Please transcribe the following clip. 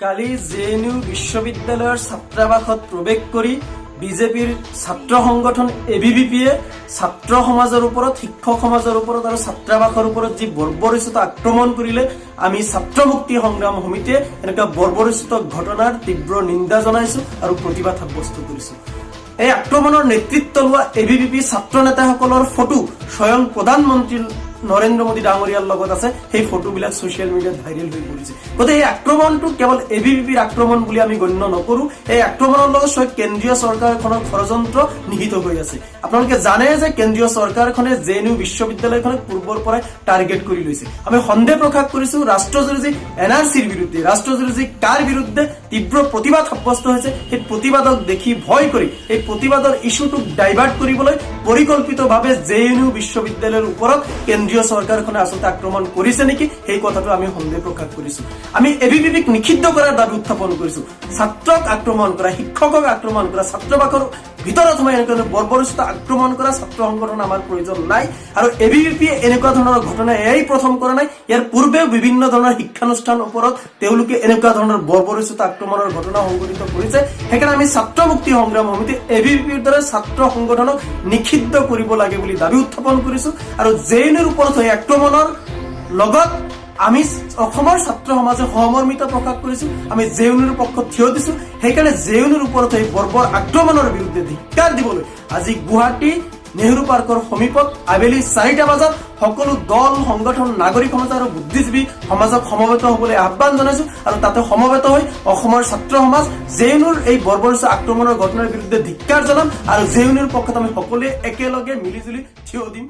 কালি JNU বিশ্ববিদ্যালয়ৰ ছাত্ৰাবাসত প্ৰৱেশ কৰি বিজেপিৰ ছাত্ৰ সংগঠন এবিভিপিয়ে ছাত্ৰ সমাজৰ ওপৰত, শিক্ষক সমাজৰ ওপৰত আৰু ছাত্ৰাবাসৰ ওপৰত যি বৰ্বৰোচিত আক্ৰমণ কৰিলে, আমি ছাত্ৰ মুক্তি সংগ্ৰাম সমিতিয়ে এনেকুৱা বৰ্বৰোচিত ঘটনাৰ তীব্ৰ নিন্দা জনাইছো আৰু প্ৰতিবাদ সাব্যস্ত কৰিছো। এই আক্ৰমণৰ নেতৃত্ব লোৱা এবিভিপি ছাত্ৰ নেতাসকলৰ ফটো স্বয়ং প্ৰধানমন্ত্ৰী নৰেন্দ্ৰ মোদী ডাঙৰীয়াৰ লগত আছে। সেই ফটোবিলাক ছচিয়েল মিডিয়াত ভাইৰেল হৈ পৰিছে। গতিকে এই আক্ৰমণটো কেৱল এবিভিপিৰ আক্ৰমণ বুলি আমি গণ্য নকৰো। এই আক্ৰমণৰ লগত কেন্দ্ৰীয় চৰকাৰখনৰ ষড়যন্ত্ৰ নিহিত হৈ আছে। আপোনালোকে জানে যে কেন্দ্ৰীয় চৰকাৰখনে জেএনইউ বিশ্ববিদ্যালয়খনক পূৰ্বৰ পৰাই টাৰ্গেট কৰি লৈছে। আমি সন্দেহ প্ৰকাশ কৰিছো ৰাষ্ট্ৰজুৰি যি এনআৰচিৰ বিৰুদ্ধে, ৰাষ্ট্ৰজুৰি যি কাৰ বিৰুদ্ধে তীব্ৰ প্ৰতিবাদ সাব্যস্ত হৈছে, সেই প্ৰতিবাদক দেখি ভয় কৰি এই প্ৰতিবাদৰ ইস্যুটোক ডাইভাৰ্ট কৰিবলৈ পৰিকল্পিতভাৱে জেএনইউ বিশ্ববিদ্যালয়ৰ ওপৰত কেন্দ্ৰীয় চৰকাৰখনে আচলতে আক্ৰমণ কৰিছে নেকি, সেই কথাটো আমি সন্দেহ প্ৰকাশ কৰিছো। আমি এবিভিপিক নিষিদ্ধ কৰাৰ দাবী উত্থাপন কৰিছো। ছাত্ৰক আক্ৰমণ কৰা, শিক্ষকক আক্ৰমণ কৰা, ছাত্ৰবাসৰ ভিতৰত সোমাই এনেকুৱা বৰ্বৰোচিত আক্ৰমণ কৰা ছাত্ৰ সংগঠন আমাৰ প্ৰয়োজন নাই। আৰু এবিভিপিয়ে এনেকুৱা ধৰণৰ ঘটনা এয়াই প্ৰথম কৰা নাই। ইয়াৰ পূৰ্বেও বিভিন্ন ধৰণৰ শিক্ষানুষ্ঠানৰ ওপৰত তেওঁলোকে এনেকুৱা ধৰণৰ বৰ্বৰোচিত আক্ৰমণৰ ঘটনা সংঘটিত কৰিছে। সেইকাৰণে আমি ছাত্ৰ মুক্তি সংগ্ৰাম সমিতি এবিভিপিৰ দৰে ছাত্ৰ সংগঠনক নিষিদ্ধ কৰিব লাগে বুলি দাবী উত্থাপন কৰিছো। আৰু জেএনইউৰ ওপৰত এই আক্ৰমণৰ লগত আমি অসমৰ ছাত্ৰ সমাজে সহমৰ্মিতা প্ৰকাশ কৰিছো। আমি জেএনইউৰ পক্ষত থিয় দিছো। সেইকাৰণে জেএনইউৰ ওপৰত এই বৰ্বৰ আক্ৰমণৰ বিৰুদ্ধে ধিক্কাৰ দিবলৈ আজি গুৱাহাটী নেহৰু পাৰ্কৰ সমীপত আবেলি 4টা বজাত সকলো দল, সংগঠন, নাগৰিক সমাজ আৰু বুদ্ধিজীৱী সমাজক সমবেত হবলৈ আহ্বান জনাইছো। আৰু তাতে সমবেত হৈ অসমৰ ছাত্ৰ সমাজ জেএনইউৰ এই বৰ্বৰোচিত আক্ৰমণৰ ঘটনাৰ বিৰুদ্ধে ধিক্কাৰ জনাম। আৰু জেএনইউৰ পক্ষত আমি সকলোৱে একেলগে মিলিজুলি থিয় দিম।